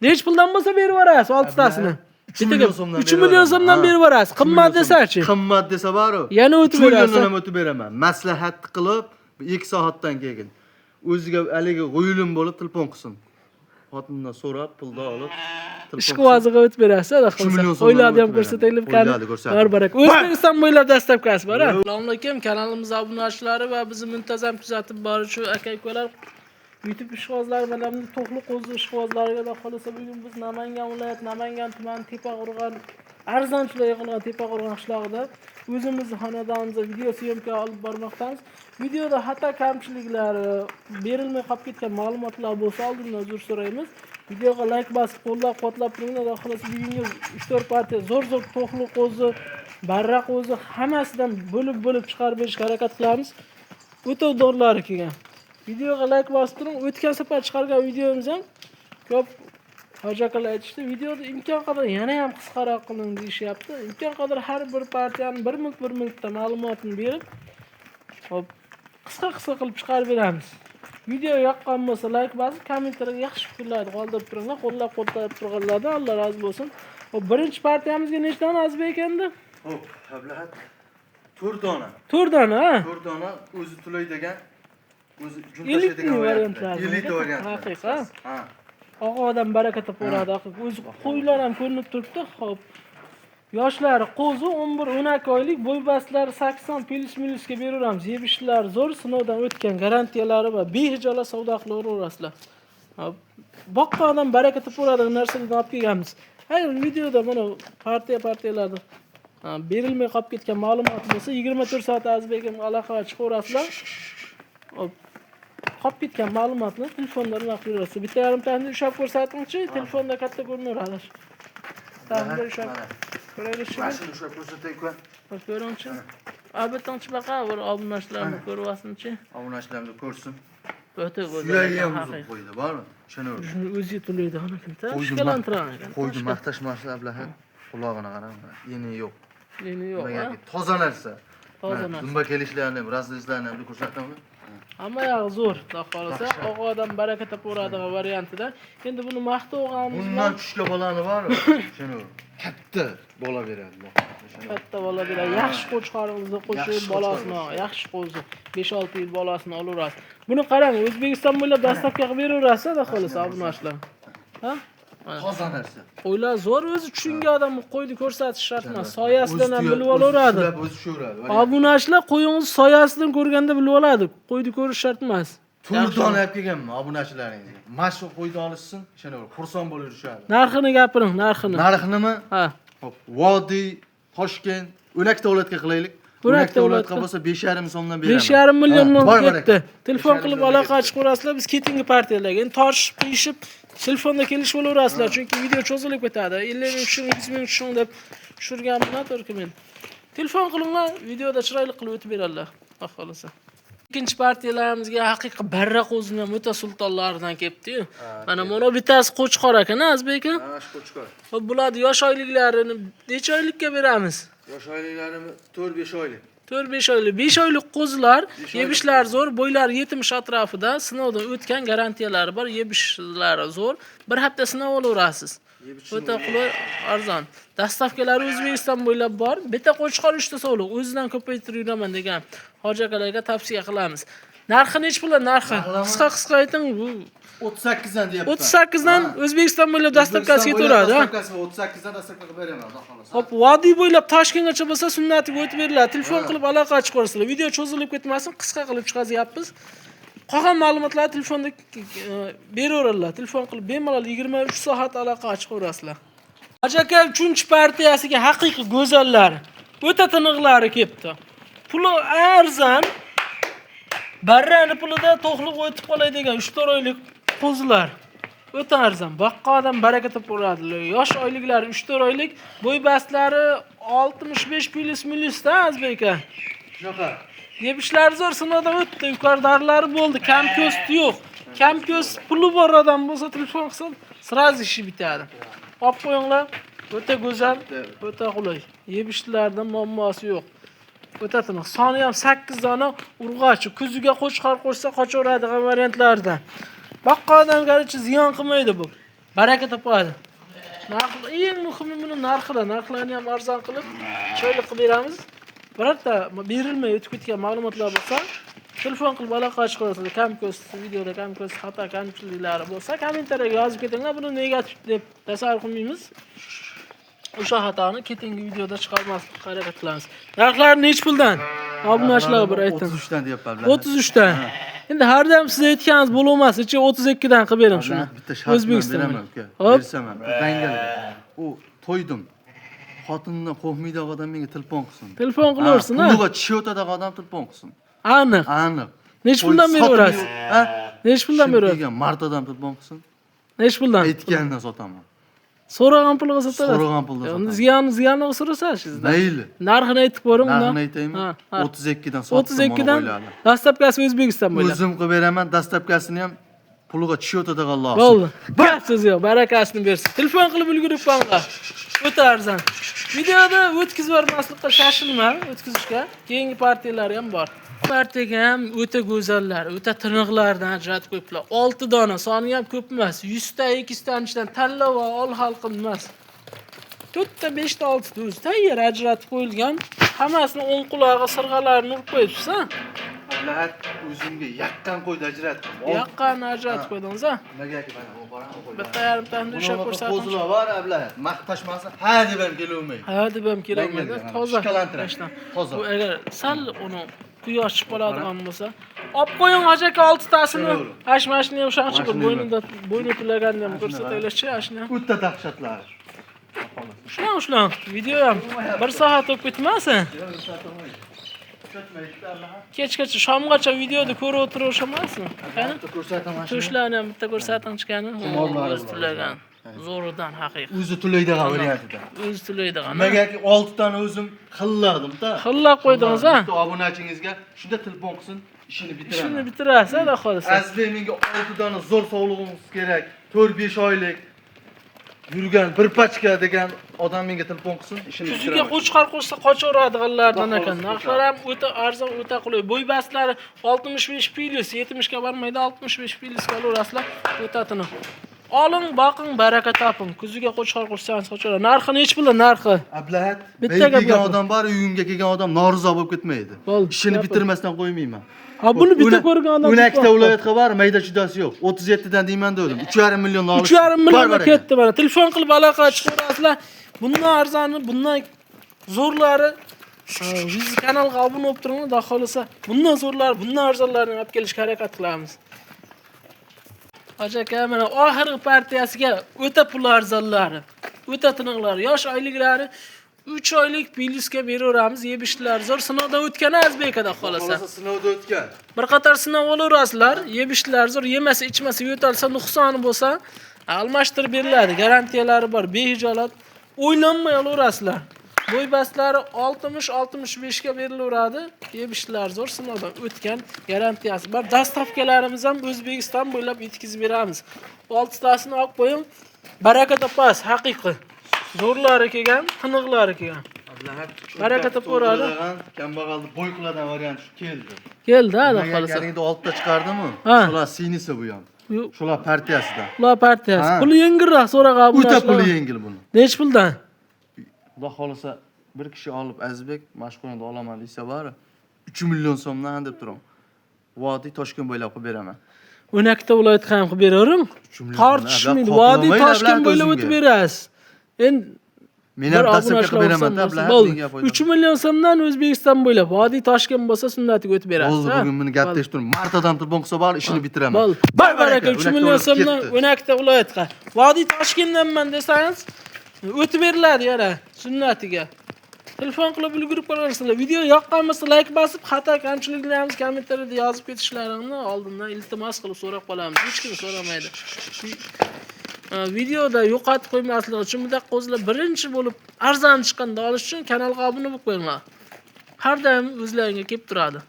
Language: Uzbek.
Nech puldan bo'lsa berib yuborasiz 6 tasini. 3 million so'mdan 3 million so'mdan berib yuborasiz. Qimmat desachi. Qimmat desa baro. Yana o'tib 3 milliondan berasiz. ham o'tib beraman. Maslahat qilib 2 soatdan keyin o'ziga haligi g'oyilim bo'lib telefon qilsin. Xotindan so'rab, pulni olib, Ishqovaziga o'tib berasiz, xudo xolisa. O'yladi ham ko'rsataylik qani. Bor barak. O'zbekiston bo'ylab dastlabkasi bor. Assalomu alaykum, kanalimiz obunachilari va bizni muntazam kuzatib boruvchi aka-ukalar. YouTube ishqibozlari bilan to'qli qo'zi ishqibozlariga xudo xolisa bugun biz Namangan viloyat, Namangan tumani Tepaqo'rg'on arzonchilar yig'ilgan Tepaqo'rg'on qishlog'ida o'zimizni xonadonimizda video syomka olib bormoqdamiz. Videoda xato kamchiliklari, berilmay qolib ketgan ma'lumotlar bo'lsa oldindan uzr so'raymiz. Videoga like bosib, qo'llab-quvvatlab turinglar. Xudo xolisa bugungi 3-4 partiya zo'r to'qli qo'zi, barra qo'zi hammasidan bo'lib chiqarib berishga harakat qilamiz. O'ta dorlari kelgan. Videoga like bosib turing. O'tgan safar chiqargan videomiz ham ko'p hojakalar aytishdi. Videoda imkon qadar yana ham qisqaroq qiling deyishyapti. Imkon qadar har bir partiyani 1 minutda ma'lumotini berib, hop, qisqa qilib chiqarib beramiz. Video yoqqan bo'lsa like bosib, kommentarga yaxshi fikrlarni qoldirib turinglar. Qo'llab-quvvatlab turganlardan Alloh rozi bo'lsin. Hop, birinchi partiyamizga nechta dona Azbek endi? Hop, Ablahat 4 dona. 4 dona, ha? 4 dona o'zi tulaydigan, o'zi Elitli juntashadigan variantlar. Elite variant. Haqiqat. Ha. Og'adan baraka topiladi. O'zi qo'ylar ham ko'rinib turibdi. Hop. Yoshlari qo'zi 11-12 oylik, bo'ybastlari 80 plus-minusga beraveramiz. Yebishlar zo'r, sinovdan o'tgan garantiyalari va behijolat savdo qilaverasizlar. Hop. Boqqandan baraka topiladigan narsalarni olib kelganmiz. Hayır, videoda mana partiyalarda berilmay qolib ketgan ma'lumot bo'lsa 24 soat Azbekga aloqaga chiqaverasizlar. Hop. Qolib ketgan ma'lumotni telefondan qilaverasiz. Bitta yarim tani ushlab ko'rsatingchi, telefonda katta ko'rinaveradi. Tamam, ushlab ko'raylik. Mashina ushlab ko'rsatayku. Ko'ringchi. Albatta baqa bir obunachilarni ko'rvasinchi. Obunachilarni ko'rsin. O'ta go'zal. Suyagi ham uzib qo'ydi, bormi? Shuni Shuni o'zi to'laydi ana kimda? Ishkalantirar ekan. Qo'ydi maqtash Ablahat. Qulog'ini qarang. Yeni yo'q. Yeni yo'q, ha? Toza narsa. Toza narsa. Dumba kelishlarni, razizlarni ham ko'rsatamiz. Hamma yoq zo'r, xudo xolisa. Og'adan baraka topaveradigan variantida. Endi buni maqtovganmiz. Bundan tushga bolani bormi? Shuni katta bola beradi. Katta bola beradi. Yaxshi qo'chqoringizni qo'shib bolasini, yaxshi qo'zi 5-6 yil bolasini olaverasiz. Buni qarang, O'zbekiston bo'ylab dastlabki qilib beraverasiz, xudo xolisa obunachilar. Ha? Toza narsa. Qo'ylar zo'r, o'zi tushungan odam qo'yni ko'rsatish shart emas. Soyasidan ham bilib olaveradi. O'zi tushaveradi. Obunachilar qo'yingiz soyasidan ko'rganda bilib oladi. Qo'yni ko'rish shart emas. 4 dona olib kelganman obunachilaringizga. Mashq qo'yni olishsin, shuni xursand bo'lib yurishadi. Narxini gapiring, narxini. Narxinimi? Ha. Hop, Vodiy, Toshkent, O'lak davlatga qilaylik. O'lak davlatga bo'lsa 5,5 so'mdan beraman. 5,5 milliondan ketdi. Telefon qilib aloqa chiqarasizlar, biz ketingi partiyalarga. Endi tortishib, qiyishib, telefonda kelishib olaverasizlar, chunki video cho'zilib ketadi. 50 ming tushing, 100 ming tushing deb tushirganman turkimen. Telefon qilinglar, videoda chiroyli qilib o'tib beradilar. Xohlasa. Ikkinchi partiyalarimizga haqiqiy barra qo'zini ham o'ta sultonlaridan kelibdi-yu. Mana buni bittasi qo'chqor ekan, Azbek aka. Ha, qo'chqor. Hop, bularni yosh oyliklarini necha oylikka beramiz? Yosh oyliklarimi 4-5 oylik. 4-5 oylik, 5 oylik qo'zilar, yebishlar zo'r, bo'ylari 70 atrofida, sinovdan o'tgan garantiyalari bor, yebishlari zo'r. Bir hafta sinov olaverasiz. O'ta qulay, arzon. Dastavkalari O'zbekiston bo'ylab bor. Bitta qo'chqor 3 ta sovliq, o'zidan ko'paytirib yuraman degan hojakalarga tavsiya qilamiz. Narxi nech pul? Narxi qisqa ayting. Bu 38 dan deyapman. 38 dan O'zbekiston bo'ylab dastavkasiga ketaveradi, ha? Dastavkasi 38 dan dastavka qilib beraman, xudo xolasa. Hop, Vodiy bo'ylab Toshkentgacha bo'lsa sunnatiga o'tib beriladi. Telefon qilib aloqa chiqarsizlar. Video cho'zilib ketmasin, qisqa qilib chiqazyapmiz. Qolgan ma'lumotlarni telefonda beraveradilar. Telefon qilib bemalol 23 soat aloqa chiqaverasizlar. Aka 3-partiyasiga haqiqiy go'zallar, o'ta tiniqlari kelibdi. Puli arzon. Barrani pulida to'qliq o'tib qoladigan 3-4 oylik qo'zilar. O'ta arzon. Boqqandan baraka topaveradilar. Yosh oyliklari 3-4 oylik, bo'ybastlari 65 plus-minus da Azbek aka. Shunaqa. Yebishlar zo'r, sinovdan o'tdi, yuqoridarlari bo'ldi, kamko'st yo'q. Kamko'st puli bor odam bo'lsa telefon qilsa, sразу ishi bitadi. Olib qo'yinglar. O'ta go'zal, o'ta qulay. Yebishlardan muammosi yo'q. O'ta tiniq. Soni ham 8 dona urg'ochi. Kuziga qo'chqor qo'shsa qochaveradigan variantlardan. Boqqandan garichi ziyon qilmaydi bu. baraka topadi. Eng muhimi buni narxida, narxlarni ham arzon qilib, choyli qilib beramiz. Birorta berilmay o'tib ketgan ma'lumotlar bo'lsa, telefon qilib aloqa chiqarasiz. Kamko'z videoda kamko'z xato kamchiliklari bo'lsa, kommentariyaga yozib ketinglar. Buni negativ deb tasavvur qilmaymiz. O'sha xatoni keyingi videoda chiqarmaslikka harakat qilamiz. Narxlar nech puldan? Obunachilarga bir ayting. 33 dan deyapman. 33 dan. Endi har doim siz aytganingiz bo'lamas, 32 dan qilib bering shuni. Bitta shart beraman uka. Bersam ham. Dangalga. U to'ydim. Xotinimdan qo'rqmaydigan odam menga telefon qilsin. Telefon qilaversin, ha. Pulga chiyotadigan odam telefon qilsin. Aniq. Aniq. Nech puldan beraverasiz? Ha? Nech puldan beraverasiz? Degan martadan telefon qilsin. Nech puldan? Aytgandan sotaman. So'ragan pulga sotasiz. So'ragan pulga sotaman. Ziyonni so'rasiz sizdan. Mayli. Narxini aytib ko'ring undan. Narxini aytaymi? 32 dan sotdim. 32 dan dastlabkasi O'zbekiston bo'ladi. O'zim qilib beraman, dastlabkasini ham pulga chiyotadigan loyiha. Bo'ldi. Gap so'z yo'q, barakasini bersin. Telefon qilib ulgurib qo'yinglar. O'ta arzon. Videoda o'tkazib yubormaslikqa shoshilma, o'tkazishga. Keyingi partiyalar ham bor. Partiyaga ham o'ta go'zallar, o'ta tiniqlardan ajratib qo'yiblar. 6 dona, soni ham ko'p emas. 100 ta, 200 ta ichidan tanlab va ol xalqim emas. 4 ta, 5 ta, 6 ta o'zi tayyor ajratib qo'yilgan. Hammasini o'ng qulog'i sirg'alarini urib qo'yibsiz, ha? Ablat o'zimga yaqqan qo'ydi ajratdim. Yaqqan ajratib qo'ydingiz, ha? Nimaga mana bu qo'rani qo'ydi. Bitta yarim tanda ushlab ko'rsating. Qo'zlar bor ablat. Maqtashmasa, ha deb ham kelolmaydi. Ha deb ham kerakmaydi. Toza. Toza. Bu agar sal uni quyosh chiqib qoladigan bo'lsa, olib qo'ying aka 6 tasini. Hashmashni o'shancha bir bo'yni tulagandan ham ko'rsataylikchi, ashni. O'ta dahshatlar. Shulang. Video ham 1 soat o'tib ketmasin. Kechgacha shomgacha videoda ko'rib o'tiraverishmasin. Qani? Ko'rsataman. Tushlarni ham bitta ko'rsating chiqani. O'z tulagan. Zo'ridan haqiqiy. O'zi tulaydigan variantida. O'zi tulaydigan. Nimagaki 6 tani o'zim xilladim-da. Xillab qo'ydingiz, ha? Obunachingizga shunda telefon qilsin, ishini bitiraman. Ishini bitirasiz, xudo xolisa. Azizlar menga 6 dona zo'r sog'lig'ingiz kerak. 4-5 oylik yurgan bir pachka degan odam menga telefon qilsin, ishini bitiraman. Yuziga qo'chqar qo'shsa qochaveradiganlardan ekan. Narxlar ham o'ta arzon, o'ta qulay. Bo'y bastlari 65 plus, 70 ga bormaydi, 65 plus qolarasizlar. O'ta tiniq. Oling, boqing, baraka toping. Kuziga qo'chqar qo'shsangiz qochaveradi. Narxi nech pul narxi? Ablat, bitta kelgan odam bor, uyimga kelgan odam norizo bo'lib ketmaydi. Ishini bitirmasdan qo'ymayman. Ha, buni bitta ko'rgan odam. 12 ta viloyatga bor, mayda chidasi yo'q. 37 dan deyman dedim. 3,5 million olish. 3,5 million ketdi mana. Telefon qilib aloqa chiqarasizlar. Bundan arzoni, bundan zo'rlari biz kanalga obuna bo'lib turing, xudo xolisa. Bundan zo'rlari, bundan arzonlarini olib kelishga harakat qilamiz. Aka, mana oxirgi partiyasiga o'ta pul arzonlari, o'ta tiniqlari, yosh oyliklari 3 oylik plyusga beraveramiz. Yebishlar zo'r sinovdan o'tgan Azbekada xolasa. Sinovda o'tgan. Bir qator sinov olarasizlar. Yebishlar zo'r, yemasa, ichmasa, yo'talsa, nuqsoni bo'lsa, almashtirib beriladi. Garantiyalari bor, behijolat. O'ylanmay olarasizlar. Bo'y bastlari 60-65 ga berilaveradi. Yebishlar zo'r sinovdan o'tgan, garantiyasi bor. Dastavkalarimiz ham O'zbekiston bo'ylab yetkazib beramiz. 6 tasini olib qo'ying. Baraka topasiz, haqiqiy. Zo'rlari kelgan, tiniqlari kelgan. Baraka topaveradi. Kambag'alni bo'y qiladigan variant shu keldi. Keldi, xudo xolisa. Yangi 6 ta chiqardimi? Shular sinisi bu ham. Shular partiyasidan. Ular partiyasi. Puli yengilroq so'ragan bu. O'ta puli yengil buni. Nech puldan? Xudo xolisa bir kishi olib Azbek mashhurida olaman desa bari 3 million so'mdan deb turam. Vodiy Toshkent bo'ylab qilib beraman. 12 ta viloyatga ham qilib beraverim. Tortishmaydi. Vodiy Toshkent bo'ylab o'tib berasiz. Endi men ham dastlabki qilib beraman-da, bilan. 3 million so'mdan O'zbekiston bo'ylab Vodiy Toshkent bo'lsa sunnatiga o'tib berasiz. Bo'ldi, bugun buni gap teshtirib, martadan telefon qilsa bor, ishini bitiraman. Bo'ldi. Baraka 3 million so'mdan 12 ta viloyatga. Vodiy Toshkentdanman desangiz, o'tib beriladi yana sunnatiga. Telefon qilib ulgurib qo'yarsizlar. Video yoqqan bo'lsa like bosib, xato kamchiliklarimiz kommentariyada yozib ketishlarini oldindan iltimos qilib so'rab qolamiz. Hech kim so'ramaydi. Videoda yo'qotib qo'ymaslik uchun bunday qo'zlar birinchi bo'lib arzon chiqqanda olish uchun kanalga obuna bo'lib qo'yinglar. Har doim o'zlaringga kelib turadi.